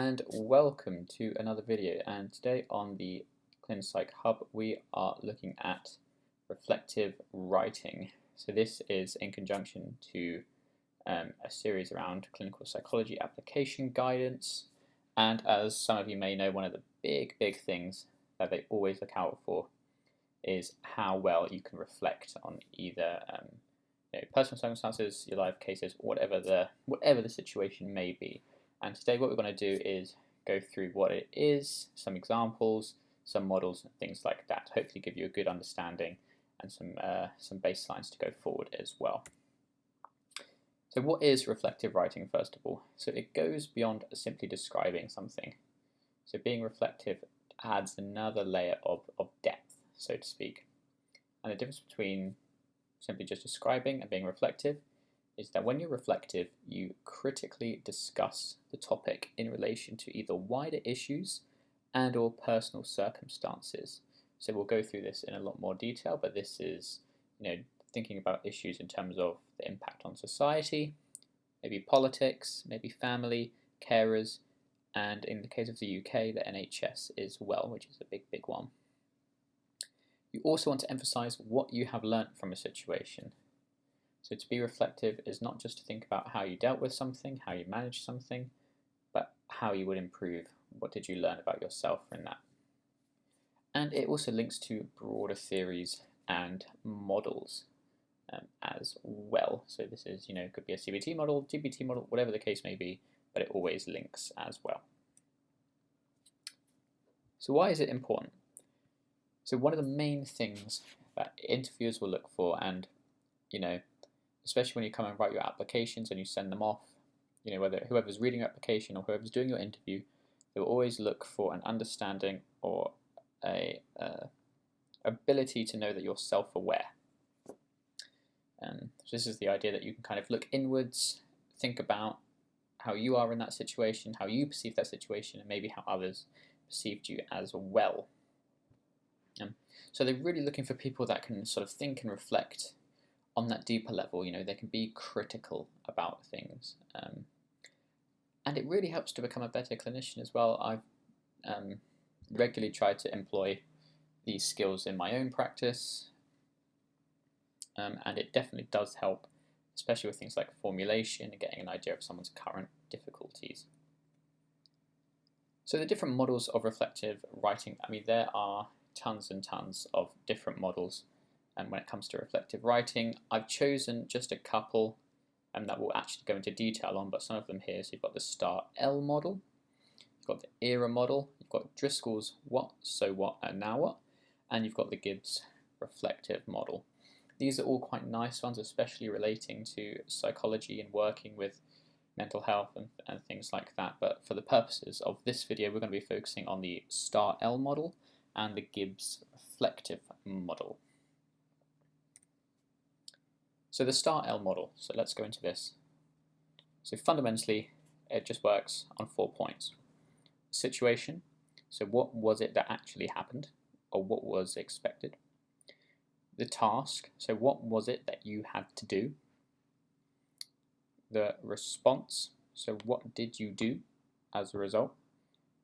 and welcome to another video. And today on the Psych Hub we are looking at reflective writing. So this is in conjunction to a series around clinical psychology application guidance, and as some of you may know, one of the big things that they always look out for is how well you can reflect on either personal circumstances, your life cases, whatever the situation may be. And today what we're going to do is go through what it is, some examples, some models and things like that, hopefully give you a good understanding and some baselines to go forward as well. So what is reflective writing, first of all? So it goes beyond simply describing something. So being reflective adds another layer of depth, so to speak. And the difference between simply just describing and being reflective is that when you're reflective, you critically discuss the topic in relation to either wider issues and or personal circumstances. So we'll go through this in a lot more detail, but this is, thinking about issues in terms of the impact on society, maybe politics, maybe family, carers, and in the case of the UK, the NHS as well, which is a big one. You also want to emphasize what you have learnt from a situation. So to be reflective is not just to think about how you dealt with something, how you managed something, but how you would improve. What did you learn about yourself in that? And it also links to broader theories and models as well. So this is, could be a CBT model, GPT model, whatever the case may be, but it always links as well. So why is it important? So one of the main things that interviewers will look for, and especially when you come and write your applications and you send them off, whether whoever's reading your application or whoever's doing your interview, they will always look for an understanding or a ability to know that you're self-aware. So this is the idea that you can kind of look inwards, think about how you are in that situation, how you perceive that situation, and maybe how others perceived you as well. So they're really looking for people that can sort of think and reflect on that deeper level. They can be critical about things, and it really helps to become a better clinician as well. I've regularly tried to employ these skills in my own practice, and it definitely does help, especially with things like formulation and getting an idea of someone's current difficulties. So the different models of reflective writing, there are tons and tons of different models. And when it comes to reflective writing, I've chosen just a couple that we'll actually go into detail on, but some of them here. So you've got the Star L model, you've got the ERA model, you've got Driscoll's What, So What, and Now What, and you've got the Gibbs reflective model. These are all quite nice ones, especially relating to psychology and working with mental health and things like that. But for the purposes of this video, we're going to be focusing on the Star L model and the Gibbs reflective model. So the Star L model, so let's go into this. So fundamentally, it just works on 4 points. Situation, so what was it that actually happened, or what was expected? The task, so what was it that you had to do? The response, so what did you do as a result?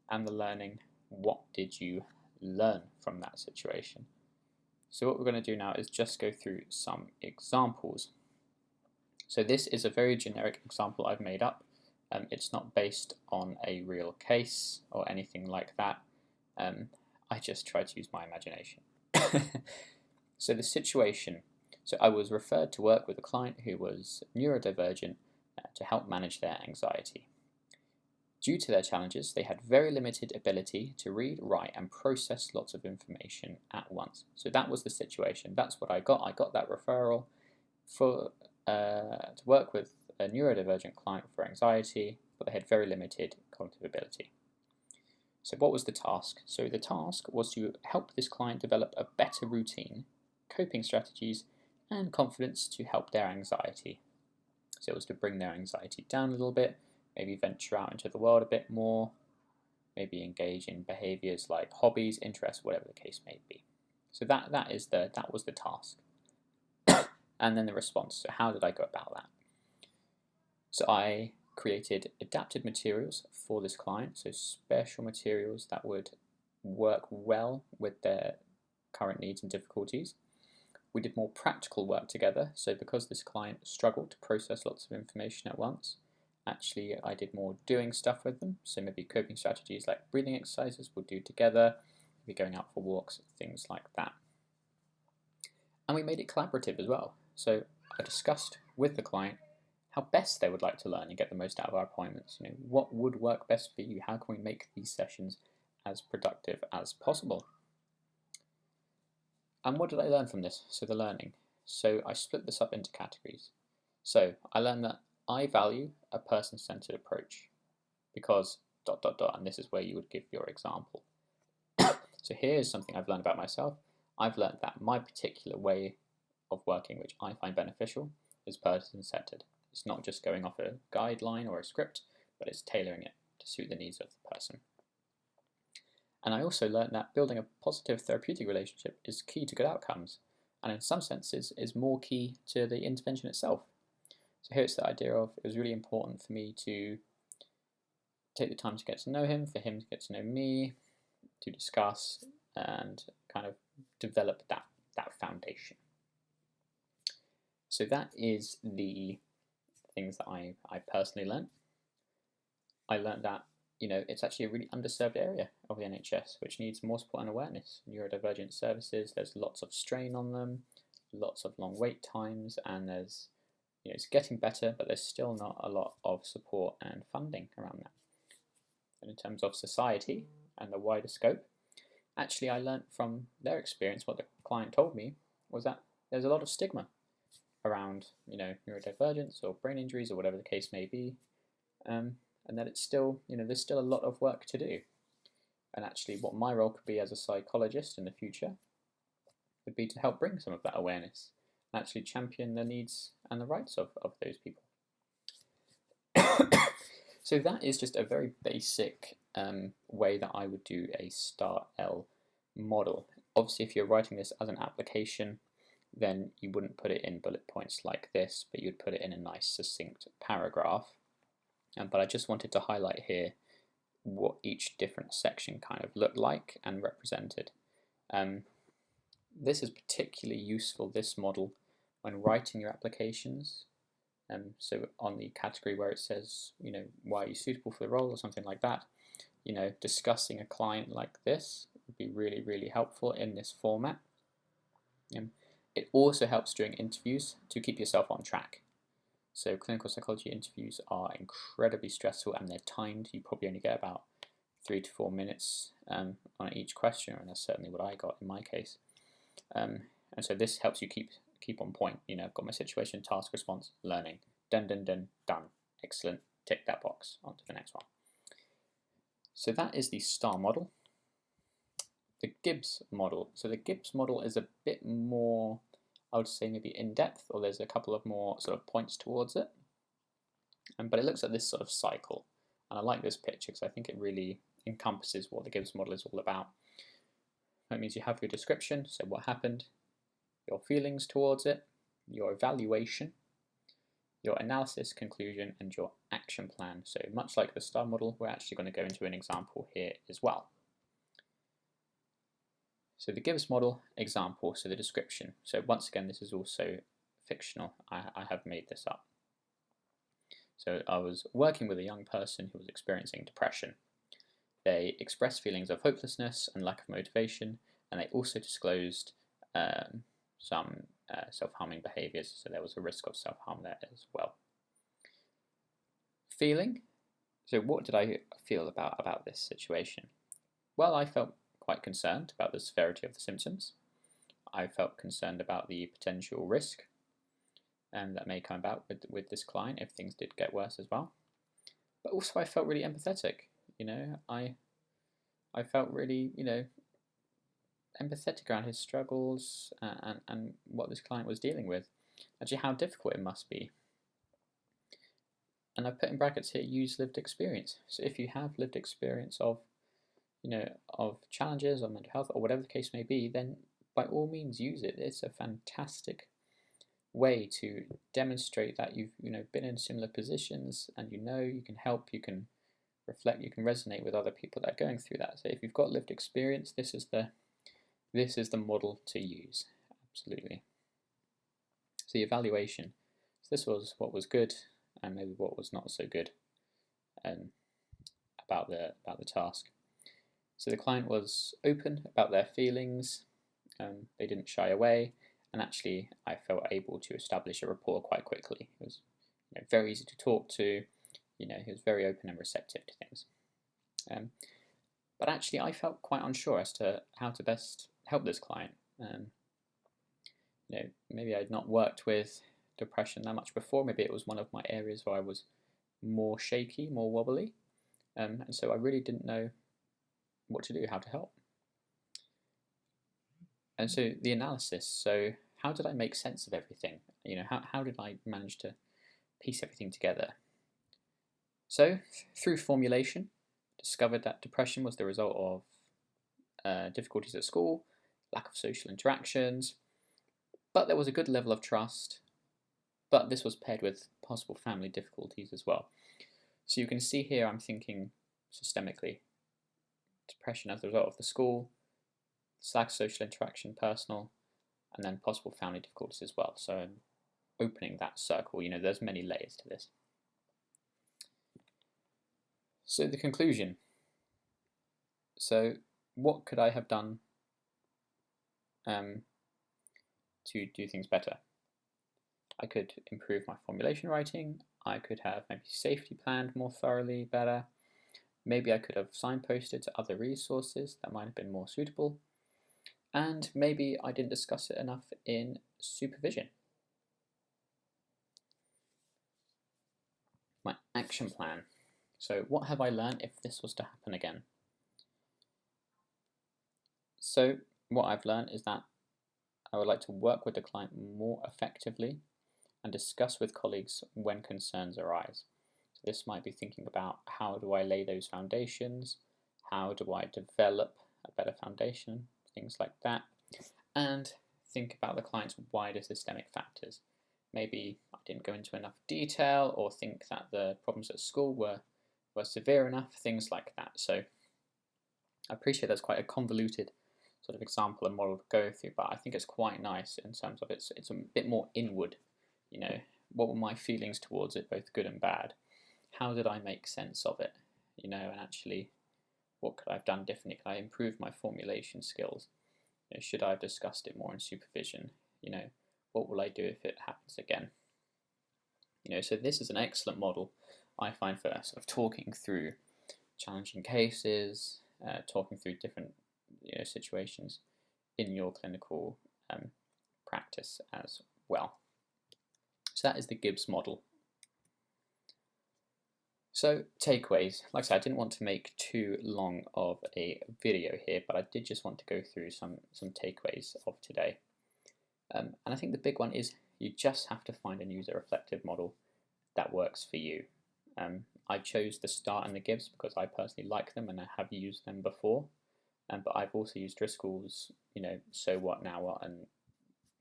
And the learning, what did you learn from that situation? So what we're going to do now is just go through some examples. So this is a very generic example I've made up. It's not based on a real case or anything like that. I just try to use my imagination. So the situation. So I was referred to work with a client who was neurodivergent to help manage their anxiety. Due to their challenges, they had very limited ability to read, write, and process lots of information at once. So that was the situation. That's what I got. I got that referral to work with a neurodivergent client for anxiety, but they had very limited cognitive ability. So what was the task? So the task was to help this client develop a better routine, coping strategies, and confidence to help their anxiety. So it was to bring their anxiety down a little bit, maybe venture out into the world a bit more, maybe engage in behaviours like hobbies, interests, whatever the case may be. So that was the task. And then the response. So how did I go about that? So I created adapted materials for this client, so special materials that would work well with their current needs and difficulties. We did more practical work together, so because this client struggled to process lots of information at once, actually I did more doing stuff with them, so maybe coping strategies like breathing exercises we'll do together, maybe going out for walks, things like that. And we made it collaborative as well, so I discussed with the client how best they would like to learn and get the most out of our appointments. What would work best for you? How can we make these sessions as productive as possible? And what did I learn from this? So the learning. So I split this up into categories. So I learned that I value a person-centered approach because ... and this is where you would give your example. So here's something I've learned about myself. I've learned that my particular way of working, which I find beneficial, is person-centered. It's not just going off a guideline or a script, but it's tailoring it to suit the needs of the person. And I also learned that building a positive therapeutic relationship is key to good outcomes, and in some senses is more key to the intervention itself. So here's the idea of it was really important for me to take the time to get to know him, for him to get to know me, to discuss and kind of develop that foundation. So that is the things that I personally learned. I learned that it's actually a really underserved area of the NHS, which needs more support and awareness. Neurodivergent services, there's lots of strain on them, lots of long wait times, and there's it's getting better, but there's still not a lot of support and funding around that. And in terms of society and the wider scope, actually I learned from their experience, what the client told me was that there's a lot of stigma around neurodivergence or brain injuries or whatever the case may be, and that it's still there's still a lot of work to do. And actually what my role could be as a psychologist in the future would be to help bring some of that awareness and actually champion the needs and the rights of those people. So that is just a very basic way that I would do a STAR-L model. Obviously if you're writing this as an application, then you wouldn't put it in bullet points like this, but you'd put it in a nice succinct paragraph. But I just wanted to highlight here what each different section kind of looked like and represented. This is particularly useful, this model, when writing your applications. So on the category where it says, why are you suitable for the role or something like that, discussing a client like this would be really, really helpful in this format. It also helps during interviews to keep yourself on track. So clinical psychology interviews are incredibly stressful and they're timed. You probably only get about 3 to 4 minutes on each question, and that's certainly what I got in my case. And so this helps you keep on point. I've got my situation, task, response, learning. Done, done, done, done. Excellent. Tick that box. On to the next one. So that is the STAR model. The Gibbs model. So the Gibbs model is a bit more, I would say maybe in depth, or there's a couple of more sort of points towards it. But it looks at this sort of cycle. And I like this picture because I think it really encompasses what the Gibbs model is all about. That means you have your description, so what happened, your feelings towards it, your evaluation, your analysis, conclusion, and your action plan. So much like the STAR model, we're actually going to go into an example here as well. So the Gibbs model example, so the description. So once again, this is also fictional. I have made this up. So I was working with a young person who was experiencing depression. They expressed feelings of hopelessness and lack of motivation, and they also disclosed some self-harming behaviours, so there was a risk of self-harm there as well. Feeling. So what did I feel about this situation? Well, I felt quite concerned about the severity of the symptoms. I felt concerned about the potential risk that may come about with this client if things did get worse as well. But also I felt really empathetic. I felt really, empathetic around his struggles and what this client was dealing with. Actually, how difficult it must be. And I put in brackets here, use lived experience. So if you have lived experience of challenges or mental health or whatever the case may be, then by all means use it. It's a fantastic way to demonstrate that you've been in similar positions, and you can help, you can reflect, you can resonate with other people that are going through that. So if you've got lived experience, this is the model to use. Absolutely. So the evaluation. So this was what was good and maybe what was not so good about the task. So the client was open about their feelings. They didn't shy away, and actually I felt able to establish a rapport quite quickly. It was very easy to talk to. He was very open and receptive to things. But actually I felt quite unsure as to how to best help this client. Maybe I'd not worked with depression that much before. Maybe it was one of my areas where I was more shaky, more wobbly, and so I really didn't know what to do, how to help. And so the analysis. So how did I make sense of everything? How did I manage to piece everything together? So through formulation, discovered that depression was the result of difficulties at school, lack of social interactions, but there was a good level of trust, but this was paired with possible family difficulties as well. So you can see here I'm thinking systemically. Depression as a result of the school, lack of social interaction, personal, and then possible family difficulties as well. So I'm opening that circle. There's many layers to this. So the conclusion. So what could I have done to do things better? I could improve my formulation writing. I could have maybe safety planned more thoroughly, better. Maybe I could have signposted to other resources that might have been more suitable. And maybe I didn't discuss it enough in supervision. My action plan. So what have I learned if this was to happen again? So what I've learned is that I would like to work with the client more effectively and discuss with colleagues when concerns arise. So this might be thinking about how do I lay those foundations, how do I develop a better foundation, things like that, and think about the client's wider systemic factors. Maybe I didn't go into enough detail, or think that the problems at school were severe enough, things like that. So I appreciate that's quite a convoluted sort of example and model to go through, but I think it's quite nice in terms of it's a bit more inward. What were my feelings towards it, both good and bad? How did I make sense of it? And actually, what could I have done differently? Could I improve my formulation skills? Should I have discussed it more in supervision? What will I do if it happens again? So this is an excellent model, I find, for sort of talking through challenging cases, talking through different situations in your clinical practice as well. So that is the Gibbs model. So takeaways. Like I said, I didn't want to make too long of a video here, but I did just want to go through some takeaways of today. And I think the big one is you just have to find a user-reflective model that works for you. I chose the STAR and the Gibbs because I personally like them and I have used them before. But I've also used Driscoll's, so what, now what, and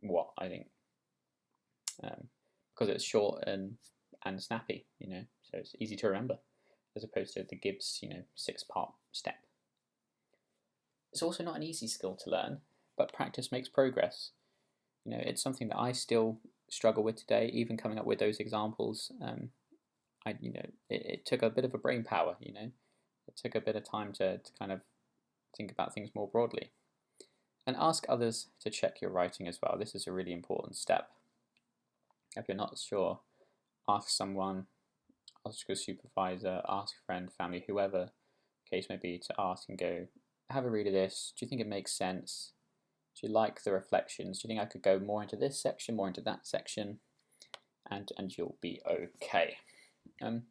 what, I think. Because it's short and snappy, so it's easy to remember, as opposed to the Gibbs, 6-part step. It's also not an easy skill to learn, but practice makes progress. It's something that I still struggle with today, even coming up with those examples. It took a bit of a brain power, it took a bit of time to kind of think about things more broadly. And ask others to check your writing as well. This is a really important step. If you're not sure, ask someone, ask a supervisor, ask a friend, family, whoever the case may be, to ask and go, have a read of this. Do you think it makes sense? Do you like the reflections? Do you think I could go more into this section, more into that section? And you'll be okay. Like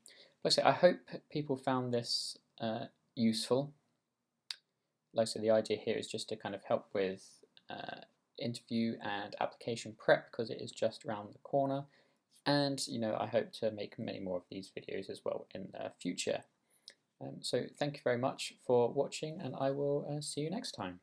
I say, I hope people found this useful. Like I said, the idea here is just to kind of help with interview and application prep, because it is just around the corner. And I hope to make many more of these videos as well in the future. So thank you very much for watching, and I will see you next time.